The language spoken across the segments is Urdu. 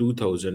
2000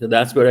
So that's where I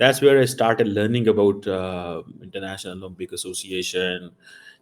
That's where I started learning about International Olympic Association.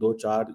2-4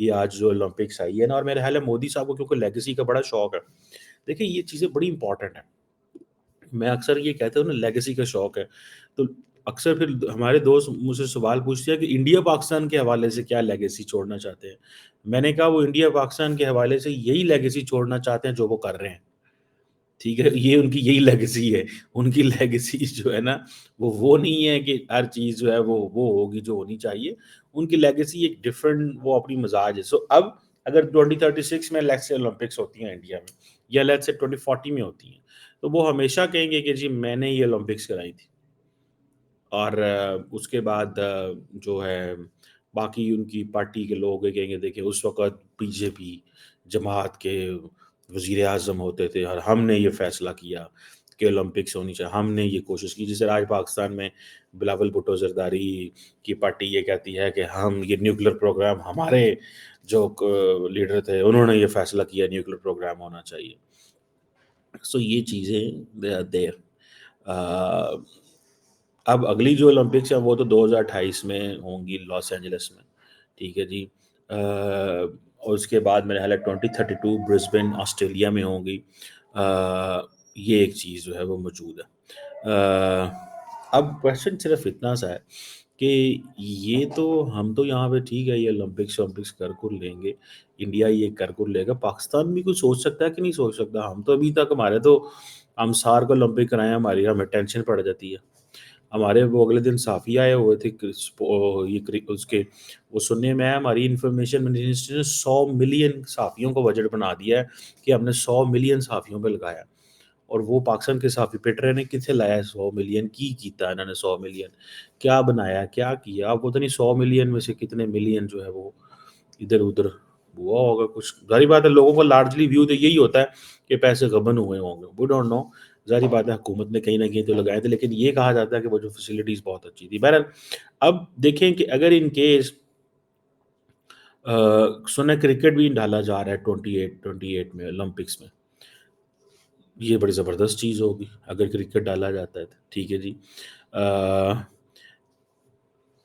یہ آج جو اولمپکس آئی ہے نا، اور میرے خیال ہے مودی صاحب کو کیونکہ لیگیسی کا بڑا شوق ہے. دیکھیں یہ چیزیں بڑی امپورٹنٹ ہیں. میں اکثر یہ کہتا ہوں نا لیگیسی کا شوق ہے، تو اکثر پھر ہمارے دوست مجھ سے سوال پوچھتے ہیں کہ انڈیا پاکستان کے حوالے سے کیا لیگیسی چھوڑنا چاہتے ہیں. میں نے کہا وہ انڈیا پاکستان کے حوالے سے یہی لیگیسی چھوڑنا چاہتے ہیں جو وہ کر رہے ہیں. ٹھیک ہے، یہ ان کی یہی لیگیسی ہے. ان کی لیگیسی جو ہے نا وہ نہیں ہے کہ ہر چیز جو ہے وہ ہوگی جو ہونی چاہیے. ان کی لیگیسی ایک ڈفرینٹ، وہ اپنی مزاج ہے. سو اب اگر 2036 میں لیٹس سے اولمپکس ہوتی ہیں انڈیا میں، یا لیٹس سے 2040 میں ہوتی ہیں، تو وہ ہمیشہ کہیں گے کہ جی میں نے یہ اولمپکس کرائی تھی. اور اس کے بعد جو ہے باقی ان کی پارٹی کے لوگ کہیں گے دیکھیں اس وقت بی جے پی جماعت کے وزیر اعظم ہوتے تھے اور ہم نے یہ فیصلہ کیا کہ اولمپکس ہونی چاہیے، ہم نے یہ کوشش کی. جیسے آج پاکستان میں بلاول بھٹو زرداری کی پارٹی یہ کہتی ہے کہ ہم یہ نیوکلیر پروگرام، ہمارے جو لیڈر تھے انہوں نے یہ فیصلہ کیا نیوکلیر پروگرام ہونا چاہیے. سو یہ چیزیں دیر اب اگلی جو اولمپکس ہیں وہ تو 2028 میں ہوں گی لاس اینجلس میں. ٹھیک ہے جی. اور اس کے بعد میرے خیال ہے 2032 برسبن آسٹریلیا میں ہوں گی. یہ ایک چیز جو ہے وہ موجود ہے. اب کوشچن صرف اتنا سا ہے کہ یہ تو ہم تو یہاں پہ ٹھیک ہے یہ اولمپکس کر کر لیں گے، انڈیا یہ کر کر لے گا. پاکستان بھی کچھ سوچ سکتا ہے کہ نہیں سوچ سکتا؟ ہم تو ابھی تک ہمارے تو ہم سار کو اولمپک کرائیں ہماری ہمیں ٹینشن پڑ جاتی ہے. ہمارے وہ اگلے دن صحافی آئے ہوئے تھے اس کے، وہ سننے میں آیا ہماری انفارمیشن منسٹری نے 100 ملین صحافیوں کو بجٹ بنا دیا ہے کہ ہم نے 100 ملین صحافیوں پہ لگایا. اور وہ پاکستان کے صحافی پیٹ رہے نے کتنے لایا ہے 100 ملین کی کیتا ہے انہوں نے 100 ملین کیا بنایا کیا کیا. اب پتہ نہیں 100 ملین میں سے کتنے ملین جو ہے وہ ادھر ادھر ہوا ہوگا. کچھ ظاہری بات ہے لوگوں کا لارجلی ویو تو یہی ہوتا ہے کہ پیسے غبن ہوئے ہوں گے. We don't know. ظاہری بات ہے حکومت نے کہیں نہ کہیں تو لگائے تھے، لیکن یہ کہا جاتا ہے کہ وہ جو فیسلٹیز بہت اچھی تھی. بہرحال اب دیکھیں کہ اگر ان کیس سنیں کرکٹ بھی ڈالا جا رہا ہے 28 میں اولمپکس میں، یہ بڑی زبردست چیز ہوگی اگر کرکٹ ڈالا جاتا ہے. ٹھیک ہے جی.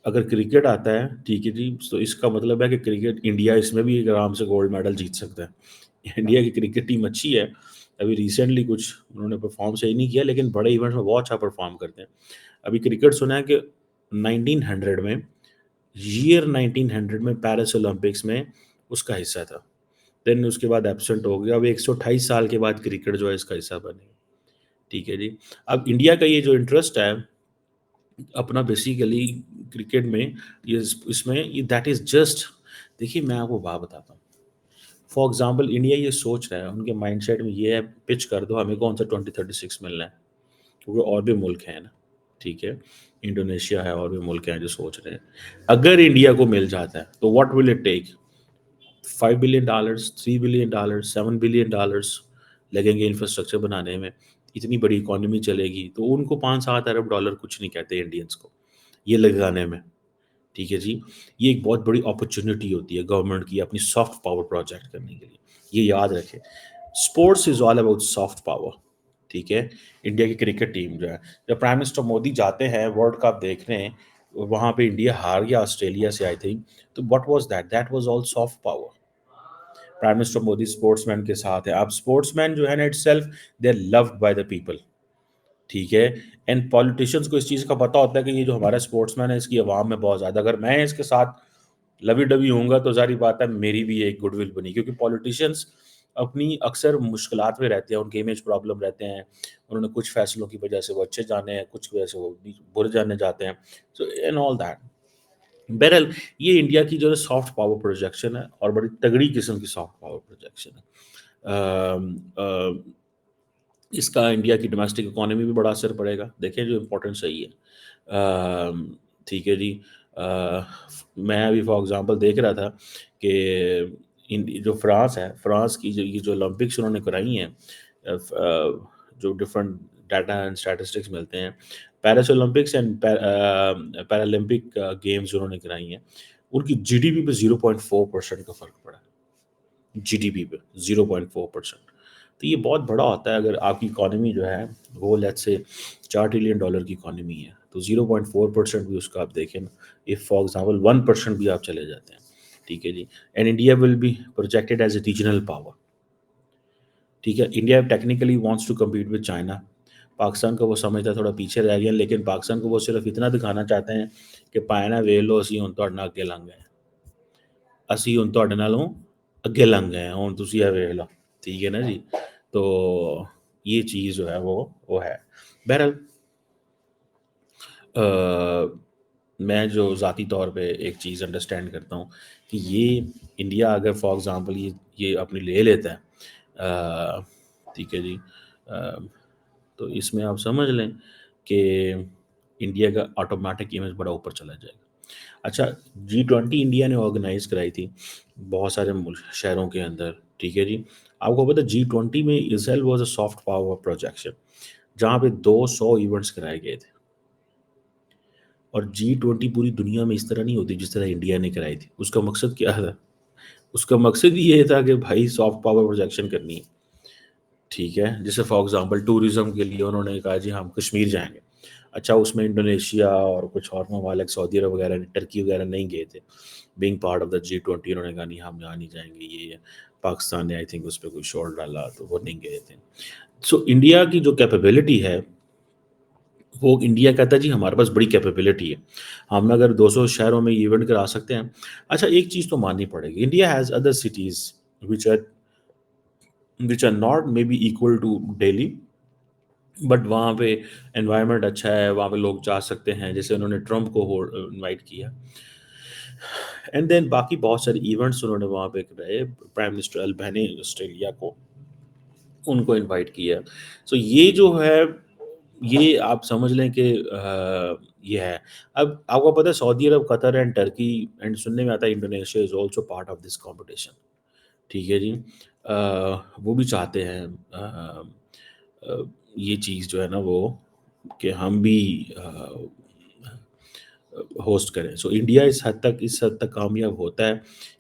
اگر کرکٹ آتا ہے ٹھیک ہے جی، تو اس کا مطلب ہے کہ کرکٹ انڈیا اس میں بھی آرام سے گولڈ میڈل جیت سکتا ہے. انڈیا کی کرکٹ ٹیم اچھی ہے. ابھی ریسنٹلی کچھ انہوں نے پرفارم صحیح نہیں کیا، لیکن بڑے ایونٹس میں بہت اچھا پرفارم کرتے ہیں. ابھی کرکٹ سنا ہے کہ 1900 میں ایئر 1900 میں پیرس اولمپکس میں اس کا حصہ تھا. دین اس کے بعد ایبسنٹ ہو گیا. اب 128 سال کے بعد کرکٹ جو ہے اس کا حصہ بنے. ٹھیک ہے جی. اب انڈیا کا یہ جو انٹرسٹ ہے اپنا بیسیکلی کرکٹ میں، اس میں دیٹ از جسٹ، دیکھیے میں آپ کو بات بتاتا ہوں. فار ایگزامپل انڈیا یہ سوچ رہا ہے، ان کے مائنڈ سیٹ میں یہ ہے پچ کر دو ہمیں کون سا 2036 ملنا ہے، کیونکہ اور بھی ملک ہیں نا. ٹھیک ہے، انڈونیشیا ہے اور بھی ملک ہیں جو سوچ رہے ہیں. اگر انڈیا کو مل جاتا ہے تو what will it take? $5 billion, $3 billion, $7 billion لگیں گے انفراسٹرکچر بنانے میں. اتنی بڑی اکانومی چلے گی تو ان کو $5-7 ارب کچھ نہیں کہتے انڈینس کو یہ لگانے میں. ٹھیک ہے جی. یہ ایک بہت بڑی اپرچونٹی ہوتی ہے گورنمنٹ کی اپنی سافٹ پاور پروجیکٹ کرنے کے لیے. یہ یاد رکھے، sports is all about soft power. ٹھیک ہے. انڈیا کی کرکٹ ٹیم جو ہے، جب پرائم منسٹر مودی جاتے ہیں ورلڈ کپ دیکھنے، وہاں پہ انڈیا ہار گیا آسٹریلیا سے آئی تھنک، تو what was that was all soft power. Prime minister Modi sportsman کے ساتھ ہے. اب اسپورٹس مین جو ہے نا itself they are laud by the people. ٹھیک ہے. اینڈ پالیٹیشینس کو اس چیز کا پتہ ہوتا ہے کہ یہ جو ہمارا اسپورٹس مین ہے اس کی عوام میں بہت زیادہ، اگر میں اس کے ساتھ لوی ڈبی ہوں گا تو ظاہری بات ہے میری بھی ایک گڈ ول بنی. کیونکہ پالیٹیشینس اپنی اکثر مشکلات میں رہتے ہیں، ان کے امیج پرابلم رہتے ہیں، انہوں نے کچھ فیصلوں کی وجہ سے وہ اچھے جانے ہیں، کچھ کی وجہ سے وہ برے جانے جاتے ہیں. So and all that. بہرحال یہ انڈیا کی جو ہے سافٹ پاور پروجیکشن ہے اور بڑی تگڑی قسم کی سافٹ پاور پروجیکشن ہے. اس کا انڈیا کی ڈومیسٹک اکانومی بھی بڑا اثر پڑے گا. دیکھیں جو امپورٹنٹ صحیح ہے. ٹھیک ہے جی. میں ابھی فار ایگزامپل دیکھ رہا تھا کہ جو فرانس ہے، فرانس کی جو اولمپکس انہوں نے کرائی ہیں، جو ڈفرینٹ ڈیٹا اینڈ اسٹیٹسٹکس ملتے ہیں، Paris Olympics and Paralympic games انہوں نے کرائی ہیں، ان کی جی ڈی پی پہ 0.4% کا فرق پڑا ہے. جی ڈی پی پہ 0.4%. تو یہ بہت بڑا ہوتا ہے. اگر آپ کی اکانومی جو ہے وہ لیٹ سے $4 ٹریلین کی اکانومی ہے تو 0.4% بھی اس کا آپ دیکھیں نا، if فار ایگزامپل 1% بھی آپ چلے جاتے ہیں ٹھیک ہے جی. And India will be projected as a regional power. ٹھیک ہے. India technically wants to compete with China. Pakistan کو وہ سمجھتا ہے تھوڑا پیچھے رہ گیا, لیکن پاکستان کو وہ صرف اتنا دکھانا چاہتے ہیں کہ پائنا ویਖ ਲਓ ਅਸੀਂ ਹੁਣ ਤੁਹਾਡੇ ਨਾਲ ਅੱਗੇ ਲੰਘ ਗਏ, ਅਸੀਂ ਹੁਣ ਤੁਹਾਡੇ ਨਾਲੋਂ ਅੱਗੇ ਲੰਘ ਗਏ ہیں, ਹੁਣ ਤੁਸੀਂ ਇਹ ਵੇਖ ਲਓ. ٹھیک ہے نا جی. تو یہ چیز جو ہے وہ ہے. بہرحال میں جو ذاتی طور پہ ایک چیز انڈرسٹینڈ کرتا ہوں کہ یہ انڈیا اگر فار ایگزامپل یہ اپنی لے لیتا ہے, ٹھیک ہے جی, تو اس میں آپ سمجھ لیں کہ انڈیا کا آٹومیٹک امیج بڑا اوپر چلا جائے گا. اچھا, G20 انڈیا نے آرگنائز کرائی تھی بہت سارے شہروں کے اندر. ٹھیک ہے جی. آپ کو پتا G20 میں Israel was a soft power projection, جہاں پہ 200 ایونٹس کرائے گئے تھے. اور G20 پوری دنیا میں اس طرح نہیں ہوتی جس طرح انڈیا نے کرائی تھی. اس کا مقصد کیا تھا؟ اس کا مقصد یہ تھا کہ بھائی سافٹ پاور پروجیکشن کرنی ہے. ٹھیک ہے. جیسے فار ایگزامپل ٹوریزم کے لیے انہوں نے کہا جی ہم کشمیر جائیں گے. اچھا, اس میں انڈونیشیا اور کچھ اور ممالک, سعودی عرب وغیرہ, ٹرکی وغیرہ نہیں گئے تھے. Being part of the G20 انہوں نے کہا نہیں ہم یہاں نہیں جائیں گے. یہ پاکستان نے آئی تھنک اس پہ کوئی شور ڈالا تو وہ نہیں گئے تھے. سو انڈیا کی جو کیپیبلٹی ہے وہ انڈیا کہتا ہے جی ہمارے پاس بڑی کیپیبلٹی ہے, ہم اگر 200 شہروں میں ایونٹ کرا سکتے ہیں. اچھا, ایک چیز تو ماننی پڑے گی, India has other cities which are not maybe equal to Delhi, but وہاں پہ انوائرمنٹ اچھا ہے, وہاں پہ لوگ جا سکتے ہیں, جیسے انہوں نے ٹرمپ کو انوائٹ کیا. اینڈ دین باقی بہت سارے ایونٹس انہوں نے وہاں پہ کرائے. پرائم منسٹر البانی آسٹریلیا کو, ان کو انوائٹ کیا. سو یہ جو ہے یہ آپ سمجھ لیں کہ یہ ہے. اب آپ کو پتہ ہے سعودی عرب, قطر اینڈ ٹرکی اینڈ سننے میں آتا ہے Indonesia is also part of this competition. ٹھیک ہے جی. وہ بھی چاہتے ہیں یہ چیز جو ہے نا وہ کہ ہم بھی ہوسٹ کریں. سو انڈیا اس حد تک کامیاب ہوتا ہے.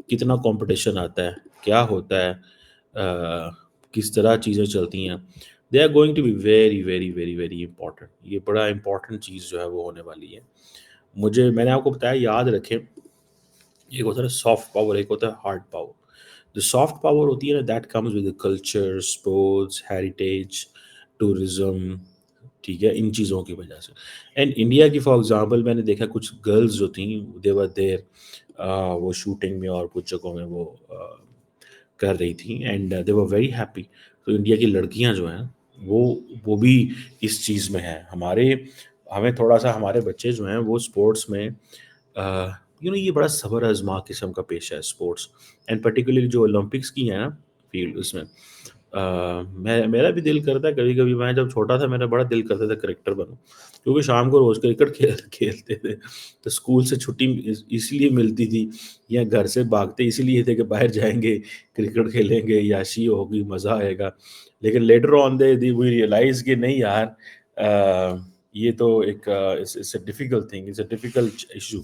کتنا کمپٹیشن آتا ہے, کیا ہوتا ہے, کس طرح چیزیں چلتی ہیں, they are going to be very very very very important. یہ بڑا امپورٹنٹ چیز جو ہے وہ ہونے والی ہے. میں نے آپ کو بتایا, یاد رکھیں, ایک ہوتا ہے سافٹ پاور, ایک ہوتا ہے ہارڈ پاور. جو سافٹ پاور ہوتی ہے نا that comes with culture, sports, heritage, tourism. ٹھیک ہے, ان چیزوں کی وجہ سے. اینڈ انڈیا کی فار ایگزامپل میں نے دیکھا کچھ گرلز جو تھیں دے ور دیر, وہ شوٹنگ میں اور کچھ جگہوں میں وہ کر رہی تھیں and they were very happy. تو انڈیا کی لڑکیاں جو ہیں وہ بھی اس چیز میں ہیں. ہمیں تھوڑا سا ہمارے بچے جو ہیں وہ اسپورٹس میں یہ بڑا صبر آزما قسم کا پیشہ ہے اسپورٹس, اینڈ پرٹیکولرلی جو اولمپکس کی ہیں نا فیلڈ, اس میں میرا بھی دل کرتا ہے کبھی کبھی. میں جب چھوٹا تھا میرا بڑا دل کرتا تھا کرکٹر بنوں, کیونکہ شام کو روز کرکٹ کھیلتے تھے. تو اسکول سے چھٹی اس لیے ملتی تھی یا گھر سے بھاگتے اسی لیے تھے کہ باہر جائیں گے, کرکٹ کھیلیں گے, یاشی ہوگی, مزہ آئے گا. لیکن later on they we realise کہ نہیں یار, یہ تو ایک difficult thing, it's a difficult issue.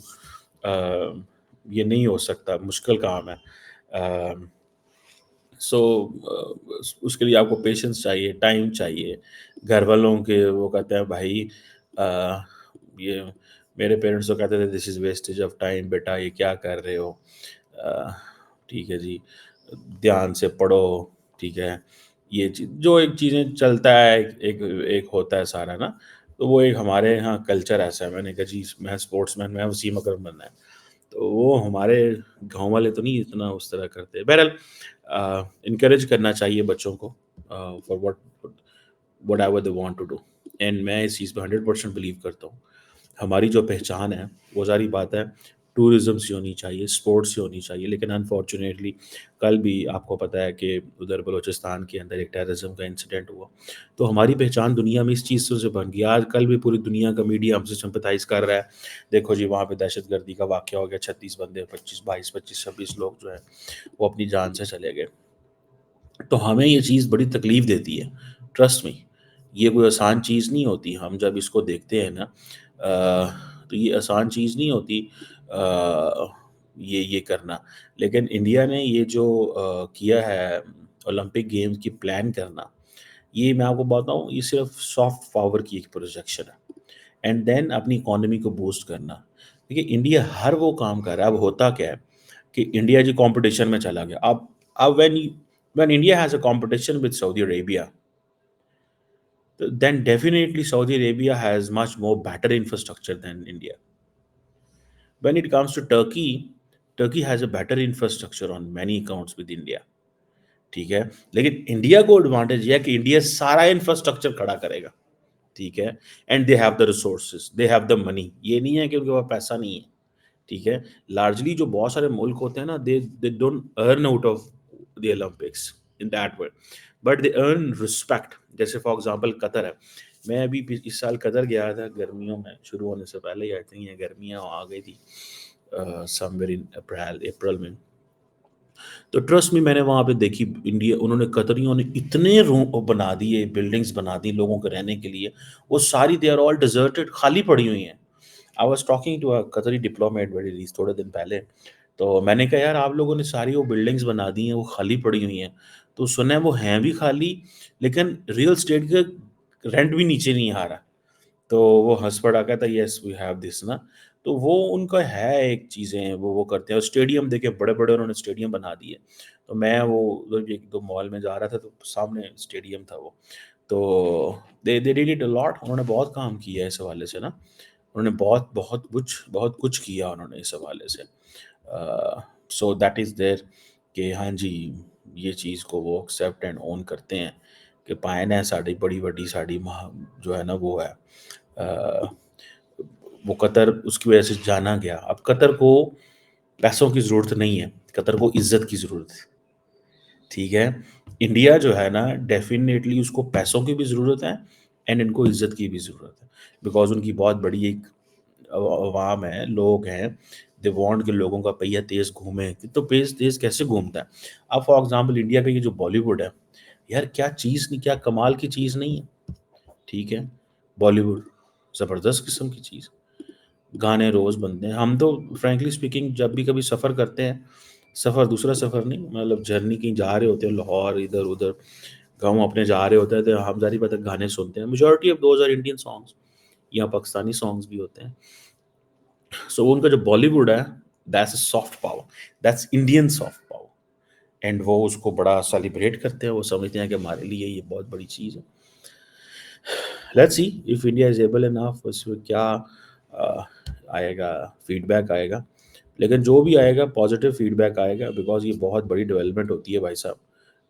یہ نہیں ہو سکتا, مشکل کام ہے. سو اس کے لیے آپ کو پیشنس چاہیے, ٹائم چاہیے. گھر والوں کے وہ کہتے ہیں بھائی یہ میرے پیرنٹس تو کہتے تھے دس از ویسٹیج آف ٹائم, بیٹا یہ کیا کر رہے ہو, ٹھیک ہے جی, دھیان سے پڑھو. ٹھیک ہے, یہ جو ایک چیزیں چلتا ہے ایک ہوتا ہے سارا نا, تو وہ ایک ہمارے یہاں کلچر ایسا ہے. میں نے کہا جی میں اسپورٹس مین, میں وسیم اکرم بننا ہے, تو وہ ہمارے گاؤں والے تو نہیں اتنا اس طرح کرتے. بہرحال انکریج کرنا چاہیے بچوں کو for whatever they want to do. And میں اس چیز پہ 100% بلیو کرتا ہوں. ہماری جو پہچان ہے وہ ساری بات ہے ٹورزم سے ہونی چاہیے, اسپورٹس سے ہونی چاہیے. لیکن انفارچونیٹلی کل بھی آپ کو پتہ ہے کہ ادھر بلوچستان کے اندر ایک ٹیررزم کا انسیڈنٹ ہوا, تو ہماری پہچان دنیا میں اس چیز سے بن گئی. آج کل بھی پوری دنیا کا میڈیا ہم سے سمپتھائز کر رہا ہے. دیکھو جی وہاں پہ دہشت گردی کا واقعہ ہو گیا, 36 بندے, 26 لوگ جو ہیں وہ اپنی جان سے چلے گئے. تو ہمیں یہ چیز بڑی تکلیف دیتی ہے, ٹرسٹ میں. یہ کوئی آسان چیز نہیں ہوتی. ہم جب اس کو دیکھتے ہیں نا تو یہ آسان چیز نہیں ہوتی یہ کرنا. لیکن انڈیا نے یہ جو کیا ہے اولمپک گیمز کی پلان کرنا, یہ میں آپ کو بتاؤں یہ صرف سافٹ پاور کی ایک پروجیکشن ہے. اینڈ دین اپنی اکانومی کو بوسٹ کرنا. دیکھیے انڈیا ہر وہ کام کر رہا ہے. اب ہوتا کیا ہے, کہ انڈیا جی کمپٹیشن میں چلا گیا. اب when India has a competition with Saudi Arabia, then definitely Saudi Arabia has much more better infrastructure than India. When it comes to Turkey, Turkey has a better infrastructure on many accounts with India. ٹھیک ہے, لیکن انڈیا کو ایڈوانٹیج یہ ہے کہ انڈیا سارا انفراسٹرکچر کھڑا کرے گا. ٹھیک ہے, and they have the resources, they have the money. یہ نہیں ہے کہ ان کے پاس پیسہ نہیں ہے. ٹھیک ہے, لارجلی جو بہت سارے ملک ہوتے ہیں نا, they don't earn out of the Olympics in that word, but they earn respect. جیسے فار ایگزامپل قطر ہے. میں ابھی اس سال قطر گیا تھا گرمیوں میں, شروع ہونے سے پہلے ہی. آئی تھنک یہ گرمیاں آ گئی تھی سم ویئر ان اپریل میں. تو ٹرسٹ میں نے وہاں پہ دیکھی انڈیا, انہوں نے قطریوں نے اتنے روم بنا دیے, بلڈنگس بنا دی لوگوں کے رہنے کے لیے. وہ ساری دے آر آل ڈیزرٹڈ, خالی پڑی ہوئی ہیں. I was talking to a Qatari diplomat تھوڑے دن پہلے, تو میں نے کہا یار آپ لوگوں نے ساری وہ بلڈنگس بنا دی ہیں, وہ خالی پڑی ہوئی ہیں. تو سنا ہے وہ ہیں بھی خالی, لیکن ریئل اسٹیٹ کا رینٹ بھی نیچے نہیں آ رہا. تو وہ ہنس پڑا, کہتا یس وی ہیو دس نا. تو وہ ان کا ہے ایک چیزیں وہ کرتے ہیں. اور اسٹیڈیم دیکھے بڑے بڑے انہوں نے اسٹیڈیم بنا دیے. تو میں وہ ایک دو مال میں جا رہا تھا, تو سامنے اسٹیڈیم تھا وہ. تو دے ڈیڈ اٹ اے لاٹ. انہوں نے بہت کام کیا ہے اس حوالے سے نا, انہوں نے بہت کچھ کیا انہوں نے اس حوالے سے. سو دیٹ از دیر کہ ہاں جی یہ چیز کو وہ ایکسیپٹ اینڈ اون کرتے ہیں کہ پائن ہے ساڑی بڑی بڑی ساڑی جو ہے نا وہ ہے. وہ قطر اس کی وجہ سے جانا گیا. اب قطر کو پیسوں کی ضرورت نہیں ہے, قطر کو عزت کی ضرورت ہے. ٹھیک ہے, انڈیا جو ہے نا ڈیفینیٹلی اس کو پیسوں کی بھی ضرورت ہے اینڈ ان کو عزت کی بھی ضرورت ہے. بیکاز ان کی بہت بڑی ایک عوام ہے, لوگ ہیں, دے وانٹ کہ لوگوں کا پہیہ تیز گھومے. تو تیز کیسے گھومتا ہے؟ اب فار ایگزامپل انڈیا کا یہ جو بالی ووڈ ہے یار, کیا چیز نہیں, کیا کمال کی چیز نہیں ہے. ٹھیک ہے, بالی ووڈ زبردست قسم کی چیز, گانے روز بنتے ہیں. ہم تو فرینکلی اسپیکنگ جب بھی کبھی سفر کرتے ہیں, سفر دوسرا سفر نہیں, مطلب جرنی کہیں جا رہے ہوتے ہیں, لاہور ادھر ادھر گاؤں اپنے جا رہے ہوتے ہیں, تو ہم ظاہری بات ہے گانے سنتے ہیں. Majority of those are Indian songs, یا پاکستانی سانگس بھی ہوتے ہیں. سو ان کا جو بالی ووڈ ہے that's a soft power, that's Indian soft power. And وہ اس کو بڑا سیلیبریٹ کرتے ہیں, وہ سمجھتے ہیں کہ ہمارے لیے یہ بہت بڑی چیز ہے. Let's see if India is able enough, اس میں کیا آئے گا, فیڈ بیک آئے گا. لیکن جو بھی آئے گا پازیٹیو فیڈ بیک آئے گا, بیکاز یہ بہت بڑی ڈیولپمنٹ ہوتی ہے بھائی صاحب.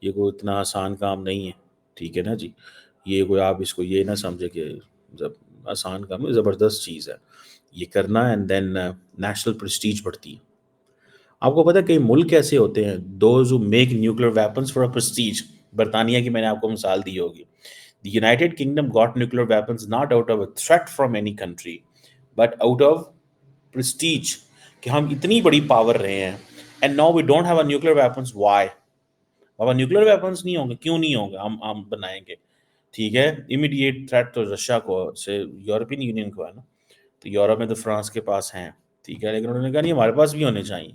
یہ کوئی اتنا آسان کام نہیں ہے. ٹھیک ہے نا جی, یہ کوئی آپ اس کو یہ نہ سمجھے کہ جب آسان کام ہے, زبردست چیز ہے یہ کرنا. اینڈ دین نیشنل پریسٹیج بڑھتی ہے. آپ کو پتہ ہے کئی ملک ایسے ہوتے ہیں those who make nuclear weapons for prestige. برطانیہ کی میں نے آپ کو مثال دی ہوگی. The United Kingdom got nuclear weapons not out of a threat from any country, but out of prestige. کہ ہم اتنی بڑی پاور رہے ہیں, and now we don't have a nuclear weapons. Why? بابا نیوکلیر ویپنس نہیں ہوں گے, کیوں نہیں ہوں گے, ہم بنائیں گے. ٹھیک ہے, امیڈیٹ تھریٹ تو رشیا کو سے یورپین یونین کو ہے نا. تو یورپ میں تو فرانس کے پاس ہیں. ٹھیک ہے, لیکن انہوں نے کہا نہیں ہمارے پاس بھی ہونے چاہیے.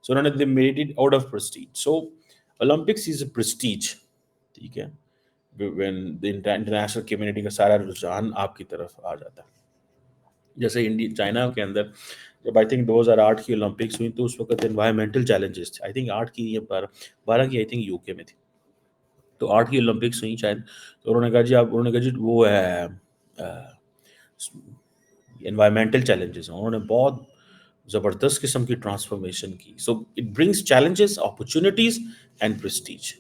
سو انہوں نے made it out of prestige. So Olympics is a prestige. ٹھیک ہے, when the انٹرنیشنل کمیونٹی کا سارا رجحان آپ کی طرف آ جاتا ہے. جیسے انڈیا چائنا کے اندر جب آئی تھنک 2008 کی اولمپکس ہوئی, تو اس وقت انوائرمنٹل چیلنجز تھے. آئی تھنک 8 کی یا 12 کی, آئی تھنک یو کے میں تھی. تو 8 کی اولمپکس ہوئی شاید. تو انہوں نے کہا جی انہوں نے کہا جی وہ ہے انوائرمنٹل چیلنجز ہیں. انہوں نے بہت زبردست قسم کی ٹرانسفارمیشن کی. So it brings challenges, opportunities and prestige.